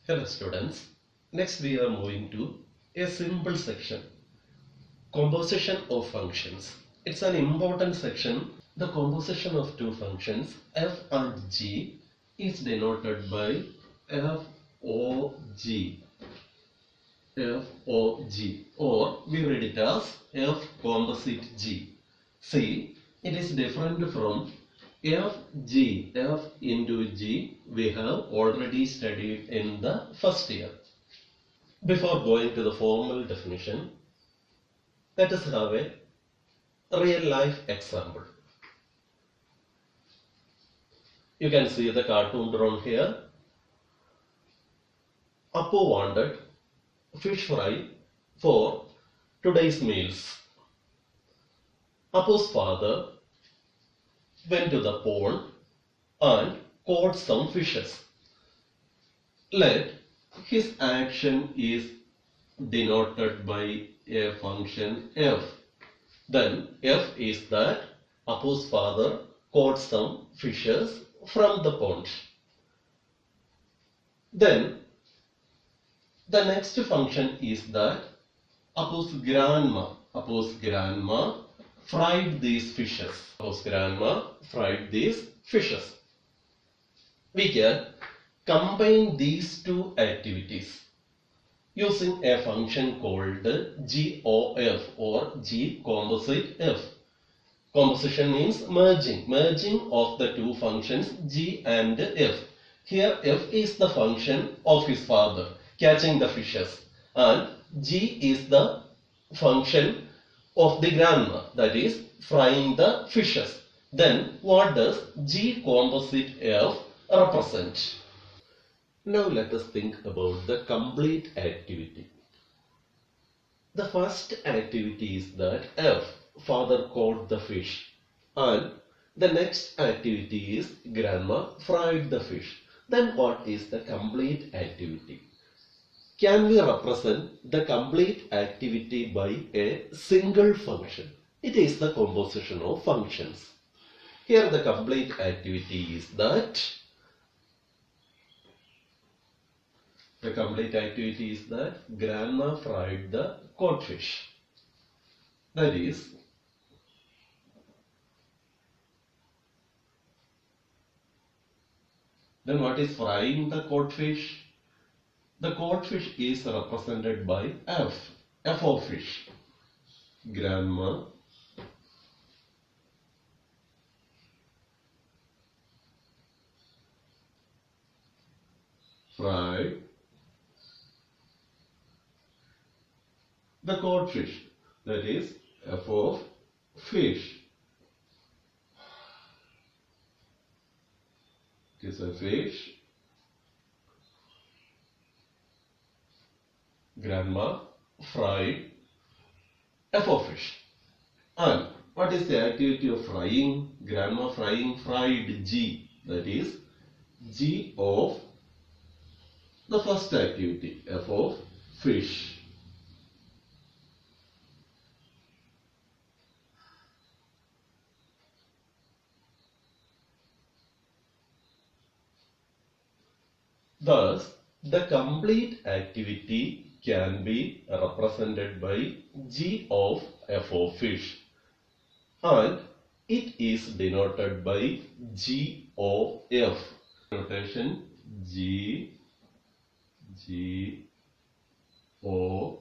Hello students, next we are moving to a simple section, composition of functions. It's an important section. The composition of two functions f and g is denoted by FOG, or we read it as f composite g. See, it is different from FG, f into g we have already studied in the first year. Before going to the formal definition, let us have a real life example. You can see the cartoon drawn here. Appu wanted fish fry for today's meals. Appu's father went to the pond and caught some fishes. Let his action is denoted by a function f. Then f is that Appu's father caught some fishes from the pond. Then the next function is that Appu's grandma fried these fishes. Appu's grandma fried these fishes. We can combine these two activities using a function called GOF or G composite F. Composition means merging of the two functions G and F. Here F is the function of his father, catching the fishes, and G is the function of the grandma, that is frying the fishes. Then what does G composite F represent? Now let us think about the complete activity. The first activity is that F, father caught the fish, and the next activity is grandma fried the fish. Then what is the complete activity? Can we represent the complete activity by a single function? It is the composition of functions. Here the complete activity is that grandma fried the caught fish. That is, then what is frying the caught fish? The caught fish is represented by F of fish. Grandma fried the caught fish, that is F of fish. It is a fish. Grandma fried F of fish. And what is the activity of frying? Grandma fried G, that is G of the first activity, F of fish. Thus, the complete activity can be represented by G of F of fish, and it is denoted by G of F. Notation G O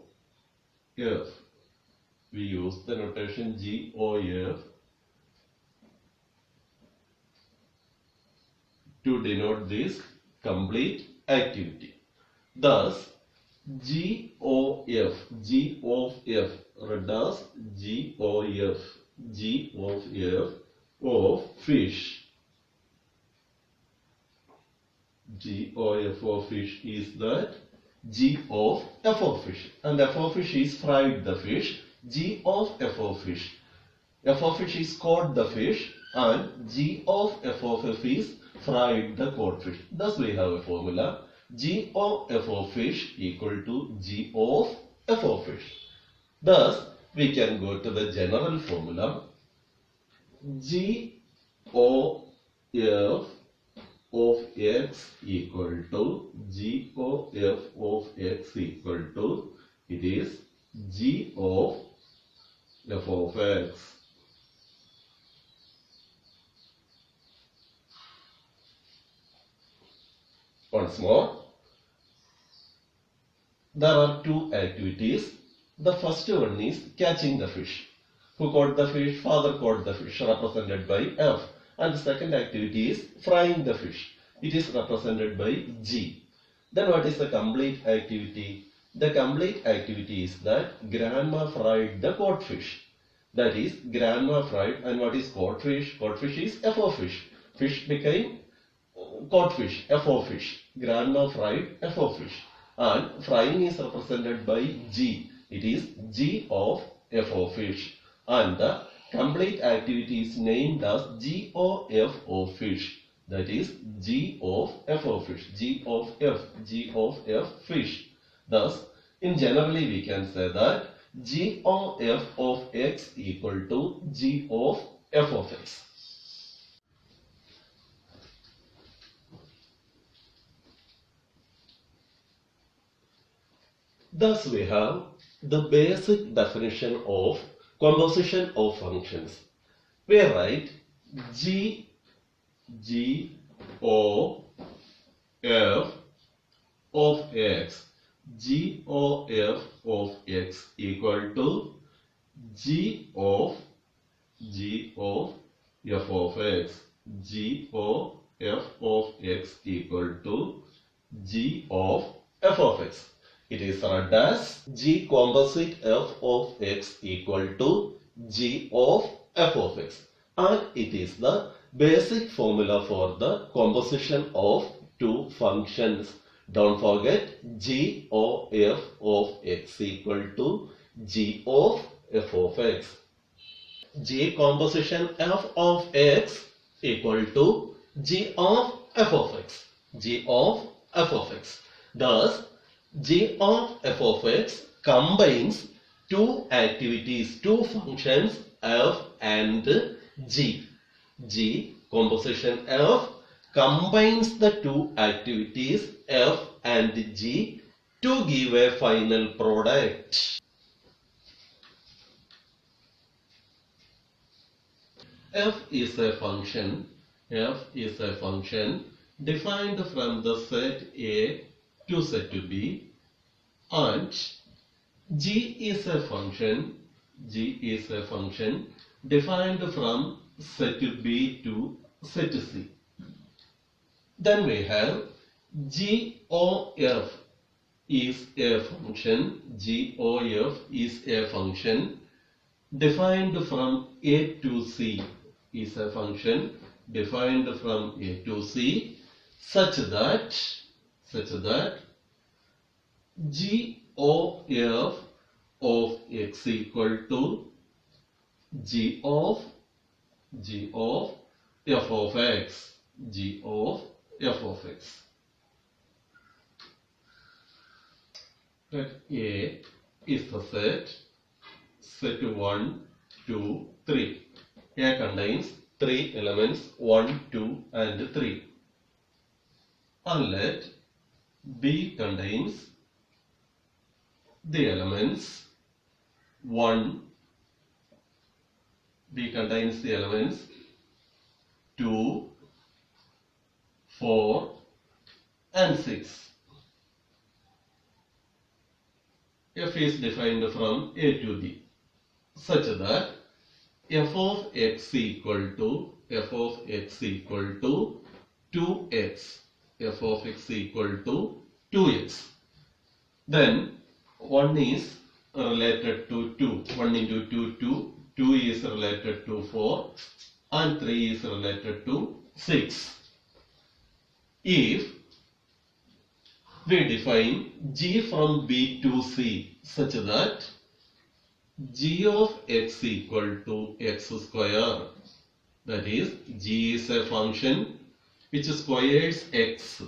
F. We use the notation G O F to denote this complete activity. Thus, G O F read as G O F of fish. G O F of fish is that G of F of fish, and F of fish is fried the fish. G of F of fish. F of fish is caught the fish, and G of F of F is fried the caught fish. Thus we have a formula G of F of fish equal to G of F of fish. Thus we can go to the general formula G O F of x equal to GOF of x equal to, it is G of f of x. Once more, there are two activities. The first one is catching the fish. Who caught the fish? Father caught the fish, represented by F. And the second activity is frying the fish. It is represented by G. Then what is the complete activity? The complete activity is that grandma fried the caught fish. That is, grandma fried, and what is caught fish? Caught fish is F of fish. Fish became caught fish, F of fish. Grandma fried F of fish. And frying is represented by G. It is G of F of fish. And the complete activity is named as GOF of fish. That is G of F of fish. G of F fish. Thus, in generally we can say that GOF of x equal to G of F of x. Thus we have the basic definition of composition of functions. We write G O F of x. G O F of x equal to G of F of x. G O F of x equal to G of F of x. It is read as G composite f of x equal to G of f of x. And it is the basic formula for the composition of two functions. Don't forget G O F of x equal to G of f of x. G composition f of x equal to G of f of x. G of f of x. Thus, G of f of x combines two activities, two functions f and g. G composition f combines the two activities f and g to give a final product. F is a function defined from the set A to set B, and G is a function defined from set B to set C. Then we have GOF is a function. GOF is a function defined from A to C. Is a function defined from A to C such that GOF of x equal to G of f of x. G of f of x. Let A is the set 1, 2, 3. A contains 3 elements 1, 2 and 3. And let B contains the elements 1, B contains the elements 2, 4 and 6. F is defined from A to B such that f of x equal to 2x. F of x equal to 2x. Then 1 is related to 2. 1 into 2, 2. 2 is related to 4. And 3 is related to 6. If we define G from B to C such that G of x equal to x square. That is, G is a function which squares x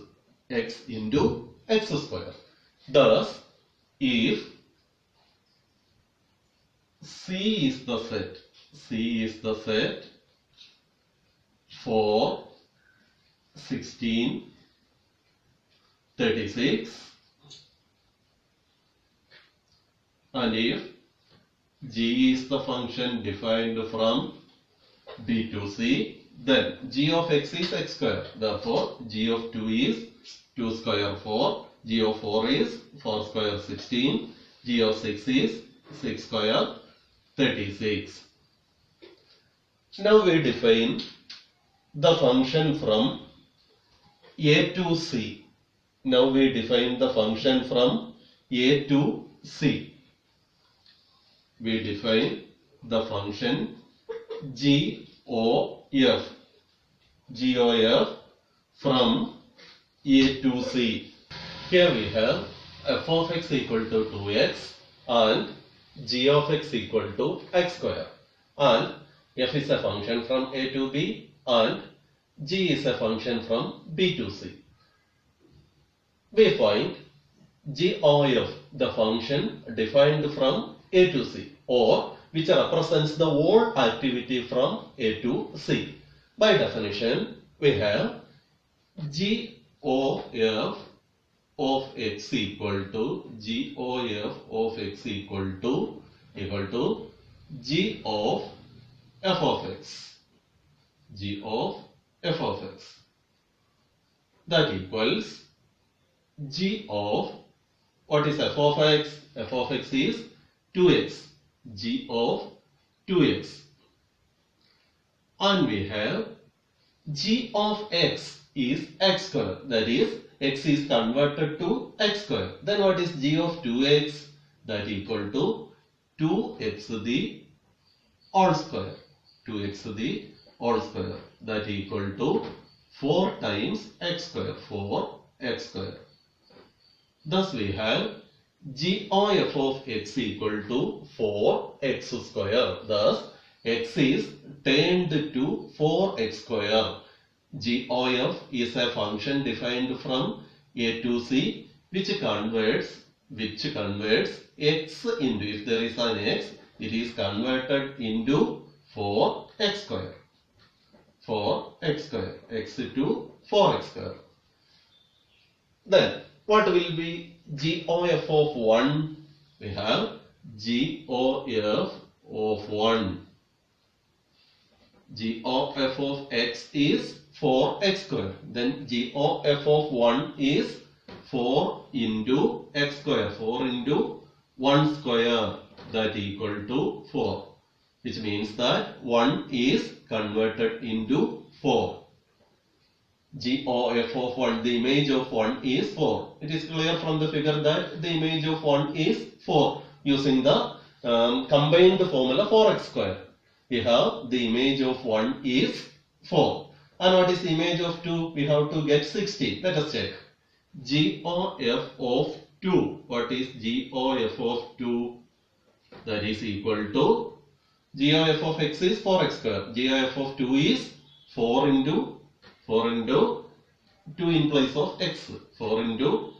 into x square. Thus, if C is the set for 16, 36, and if g is the function defined from b to c, then g of x is x square. Therefore, g of 2 is 2 square 4, g of 4 is 4 square 16, g of 6 is 6 square 36. Now we define the function from a to c. Now we define the function from a to c. We define the function GOF from a to c. Here we have f of x equal to 2x and g of x equal to x square, and f is a function from a to b and g is a function from b to c. We find GOF, the function defined from a to c, or which represents the whole activity from a to c. By definition, we have GOF of x equal to GOF of x equal to G of f of x. G of f of x. That equals G of, what is f of x? F of x is 2x. G of 2x. And we have g of x is x square. That is, x is converted to x square. Then what is g of 2x? That equal to 2x the whole square. 2x the whole square. That equal to 4 times x square. 4x square. Thus we have GOF of x equal to 4x square. Thus x is turned to 4x square. GOF is a function defined from a to c which converts x into, if there is an x, it is converted into 4x square. 4x square. X to 4x square. Then what will be GOF of 1? We have GOF of 1. GOF of x is 4x square. Then GOF of 1 is 4 into x square. 4 into 1 square. That equal to 4. Which means that 1 is converted into 4. GOF of 1, the image of 1 is 4. It is clear from the figure that the image of 1 is 4 using the combined formula 4x square. We have the image of 1 is 4. And what is the image of 2? We have to get 60. Let us check. GOF of 2. What is GOF of 2? That is equal to GOF of x is 4x square. GOF of 2 is 4 into 2 in place of x. 4 into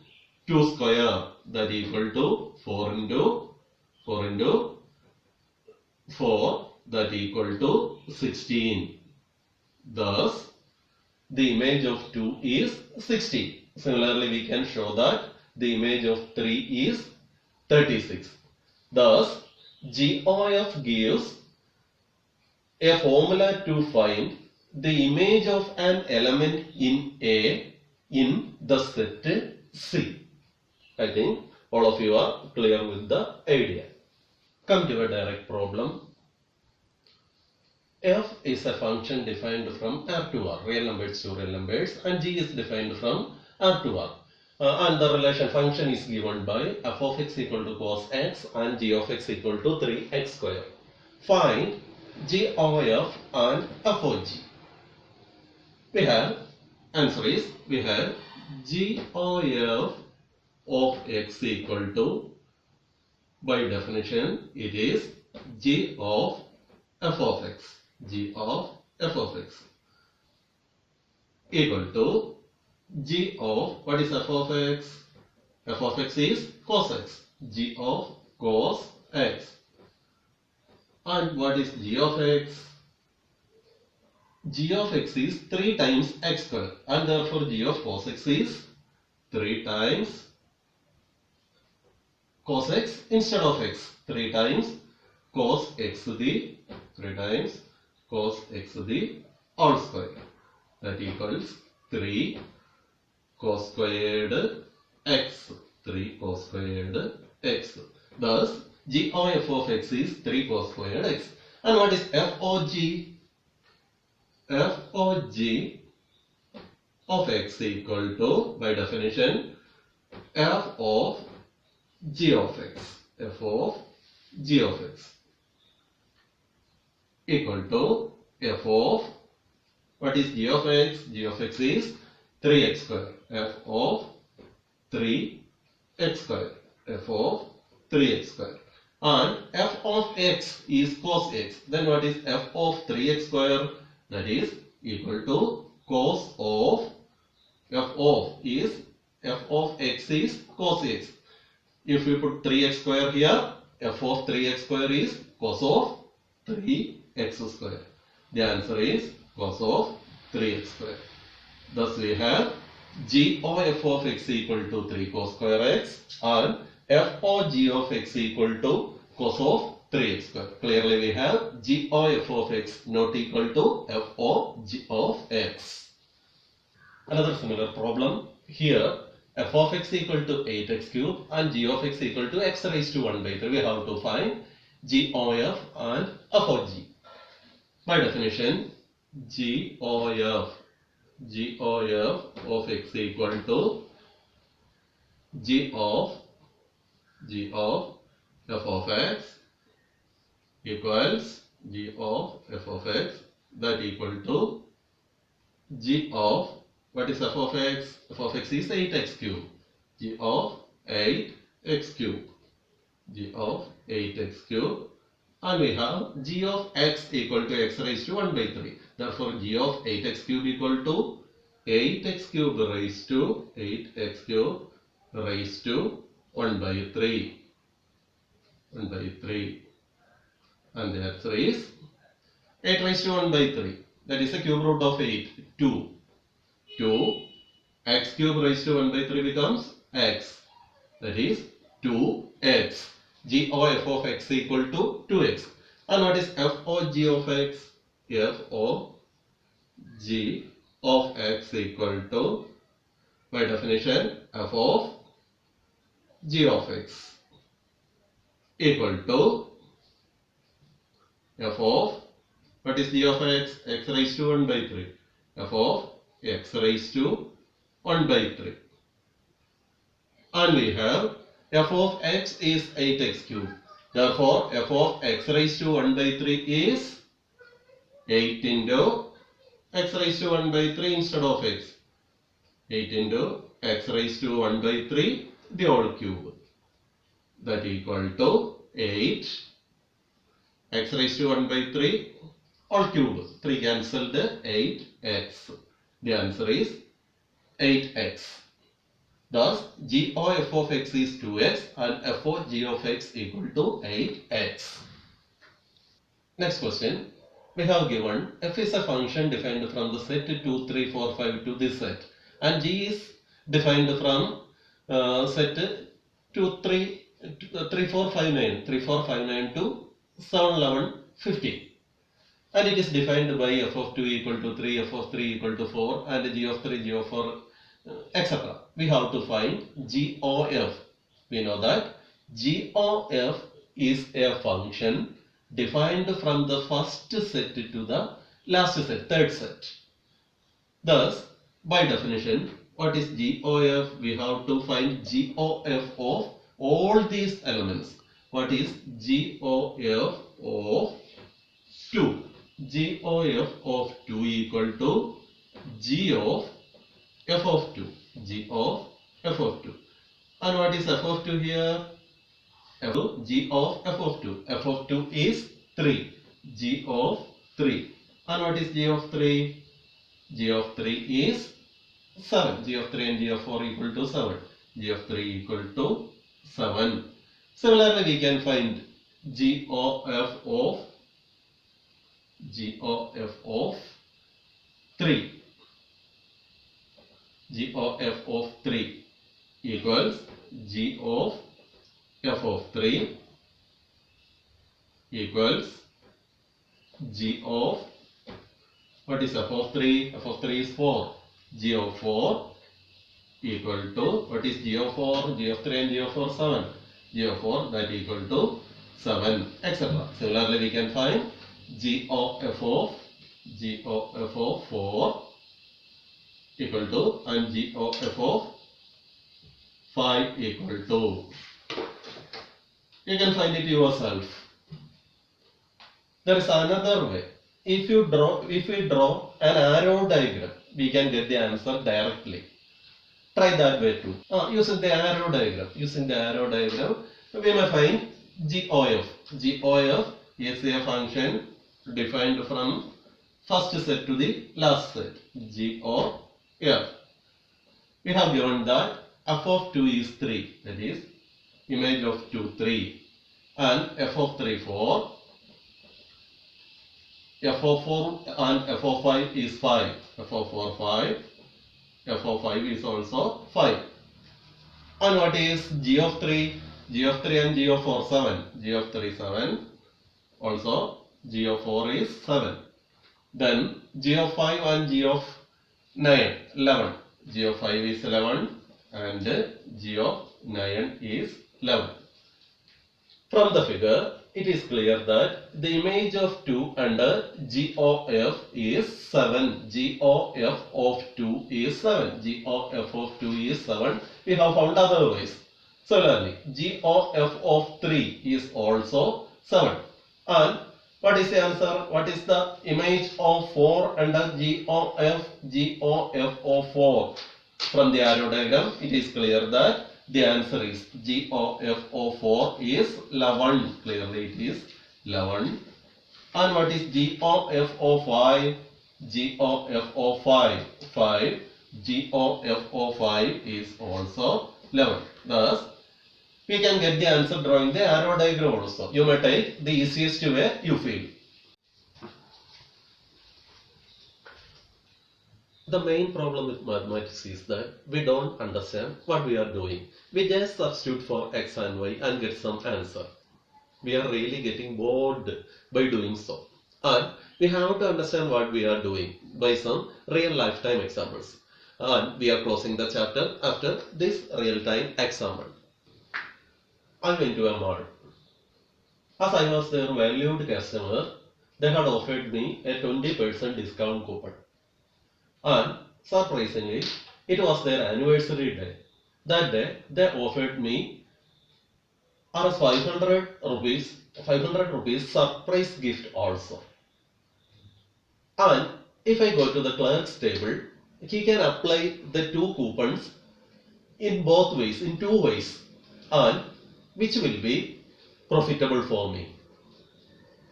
2 square. That equal to 4 into 4. That equal to 16. Thus, the image of 2 is 60. Similarly, we can show that the image of 3 is 36. Thus, GOF gives a formula to find the image of an element in A in the set C. I think all of you are clear with the idea. Come to a direct problem. F is a function defined from R to R, real numbers to real numbers, and G is defined from R to R. And the relation function is given by f of x equal to cos x and g of x equal to 3x square. Find GOF and f of g. We have, answer is, we have GOF of x equal to, by definition, it is g of f of x. G of f of x equal to g of, what is f of x? F of x is cos x. G of cos x. And what is g of x? g of x is 3 times x square, and therefore g of cos x is 3 times cos x instead of x. 3 times cos x the 3 times cos x the all square. That equals 3 cos squared x. 3 cos squared x. Thus, g of f of x is 3 cos squared x. And what is f of g? F of g of x equal to, by definition, f of g of x. F of g of x equal to f of, what is g of x? G of x is 3x square. F of 3x square. F of 3x square. And f of x is cos x. Then what is f of 3x square? That is equal to cos of f of x is cos x. If we put 3x square here, f of 3x square is cos of 3x square. The answer is cos of 3x square. Thus we have g of f of x equal to 3 cos square x and f of g of x equal to cos of 3x square. Clearly we have g of f of x not equal to f of g of x. Another similar problem here, f of x equal to 8x cube and g of x equal to x raised to 1 by 3. We have to find g of f and f of g. By definition, g of f of x equal to g of f of x equals g of f of x, that equal to g of, what is f of x? F of x is 8x cube. G of 8x cube. G of 8x cube. And we have g of x equal to x raised to 1 by 3. Therefore, g of 8x cube equal to 8x cube raised to 8x cube raised to 1 by 3. 1 by 3. And the answer is 8 raised to 1 by 3. That is the cube root of 8. 2. 2. X cube raised to 1 by 3 becomes x. That is 2x. G of f of x equal to 2x. And what is f of g of x? F of g of x equal to, by definition, f of g of x equal to f of, what is g of x? X raised to 1 by 3. F of x raised to 1 by 3. And we have f of x is 8x cube. Therefore, f of x raised to 1 by 3 is 8 into x raised to 1 by 3 instead of x. 8 into x raised to 1 by 3 the whole cube. That equal to 8 x raised to 1 by 3 all cube. 3 cancelled, 8x. The answer is 8x. Thus, g of f of x is 2x and f of g of x equal to 8x. Next question. We have given f is a function defined from the set 2, 3, 4, 5 to this set, and g is defined from set 2, 3, 3, 4, 5, 9, 3, 4, 5, 9 to 7, 11, 15. And it is defined by f of 2 equal to 3, f of 3 equal to 4, and g of 3, g of 4, etc. We have to find g of f. We know that g of f is a function defined from the first set to the last set, third set. Thus, by definition, what is g of f? We have to find g of f of all these elements. What is g of f of 2? G of f of 2 equal to g of f of 2. G of f of 2. And what is f of 2 here? F of g of f of 2. F of 2 is 3. G of 3. And what is g of 3? G of 3 is 7. G of 3 and g of 4 equal to 7. G of 3 equal to 7. Similarly, we can find g of f of 3. G of f of 3 equals G of f of 3 equals G of, what is f of 3? F of 3 is 4. G of 4 equal to, what is G of 4? G of 3 and G of 4, 7. G of 4 that equal to 7, etc. Similarly, we can find G of f of 4 equal to, and G of f of 5 equal to. You can find it yourself. There is another way. If we draw an arrow diagram, we can get the answer directly. Try that way too. Using the arrow diagram, we may find GOF. GOF is a function defined from first set to the last set. GOF. We have given that f of 2 is 3. That is, image of 2, 3. And f of 3, 4. F of 4 and f of 5 is 5. F of 4, 5. F of 5 is also 5. And what is G of 3? G of 3 and G of 4, 7. G of 3, 7. Also, G of 4 is 7. Then, G of 5 and G of 9, 11. G of 5 is 11 and G of 9 is 11. From the figure, it is clear that the image of 2 under GOF is 7. GOF of 2 is 7. GOF of 2 is 7. We have found other ways. Similarly, GOF of 3 is also 7. And what is the answer? What is the image of 4 under GOF of 4? From the arrow diagram, it is clear that the answer is GOF of 4 is 11. Clearly it is 11. And what is GOF of 5? GOF of 5. 5. GOF of 5 is also 11. Thus, we can get the answer drawing the arrow diagram also. You may take the easiest way you feel. The main problem with mathematics is that we don't understand what we are doing. We just substitute for x and y and get some answer. We are really getting bored by doing so. And we have to understand what we are doing by some real lifetime examples. And we are closing the chapter after this real time example. I went to a mall. As I was their valued customer, they had offered me a 20% discount coupon. And surprisingly, it was their anniversary day. That day, they offered me Rs 500 rupees surprise gift also. And if I go to the clerk's table, he can apply the two coupons in both ways, in two ways, and which will be profitable for me.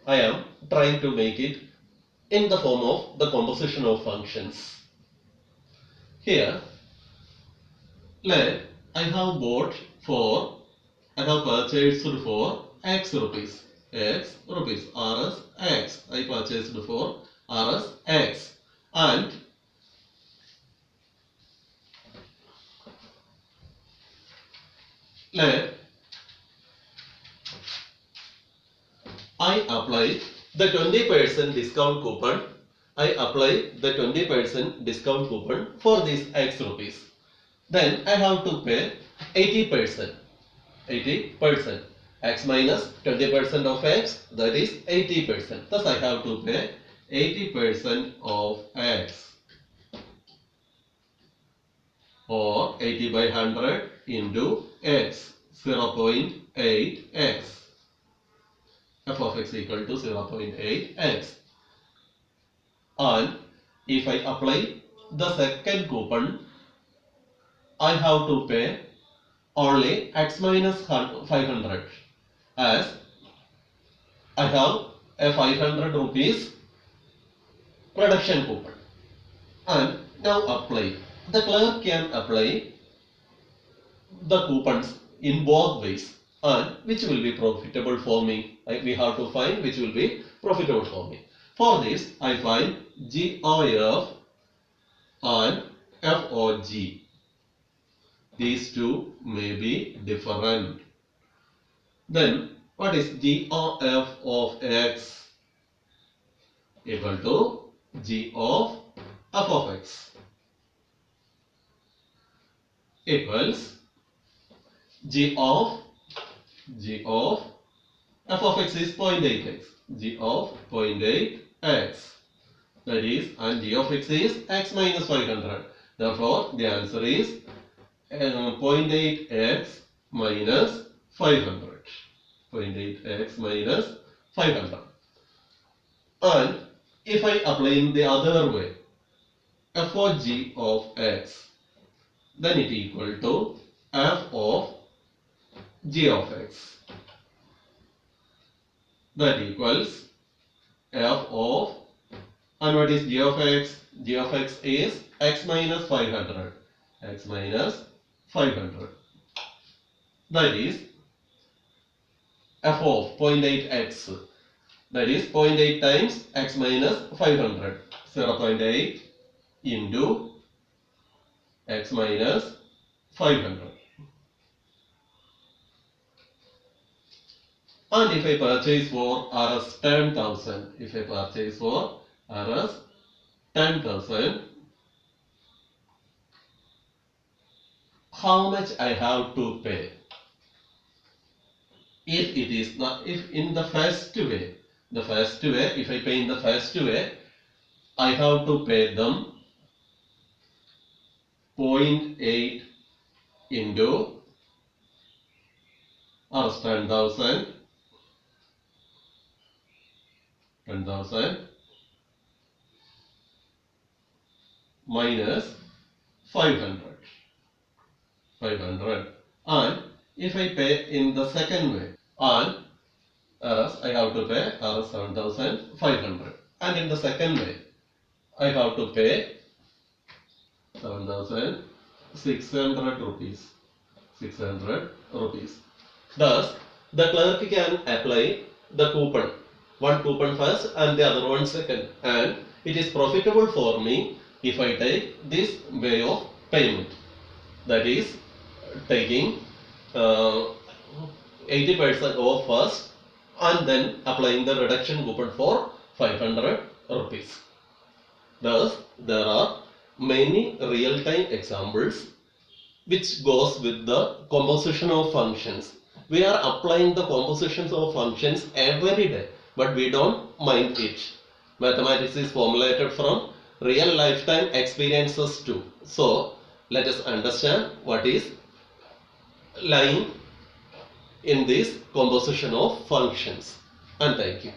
I am trying to make it in the form of the composition of functions. Here, I have purchased for x rupees. Rs x. I purchased for Rs x. And I apply the 20% discount coupon. I apply the 20% discount coupon for this x rupees. Then I have to pay 80%. 80%. X minus 20% of x, that is 80%. Thus I have to pay 80% of x, or 80 by 100 into x, 0.8x. F of x equal to 0.8x. And if I apply the second coupon, I have to pay only x minus 500, as I have a 500 rupees reduction coupon. And now apply. The clerk can apply the coupons in both ways, and which will be profitable for me. We have to find which will be profitable for me. For this, I find GOF and FOG. These two may be different. Then what is GOF of X? Equal to G of F of X equals G of F of X is 0.8x. G of 0.8x. That is, and G of X is X minus 500. Therefore, the answer is 0.8x minus 500. 0.8x minus 500. And if I apply in the other way, f of g of x, then it equal to f of g of x. That equals f of, and what is g of x? G of x is x minus 500. X minus 500. That is f of 0.8x. That is 0.8 times x minus 500. 0.8 into x minus 500. And if I purchase for Rs 10,000, if I purchase for Rs 10,000, how much I have to pay? If it is not, if in the first way, if I pay in the first way, I have to pay them 0.8 into Rs 10,000 minus 500. And if I pay in the second way, and Rs I have to pay Rs 7,500, and in the second way I have to pay 7,600 rupees. 600 rupees. Thus, the clerk can apply the coupon. One coupon first and the other one second. And it is profitable for me if I take this way of payment. That is, taking 80% off first and then applying the reduction coupon for 500 rupees. Thus, there are many real-time examples which goes with the composition of functions. We are applying the compositions of functions every day, but we don't mind it. Mathematics is formulated from real lifetime experiences too. So, let us understand what is lying in this composition of functions. And thank you.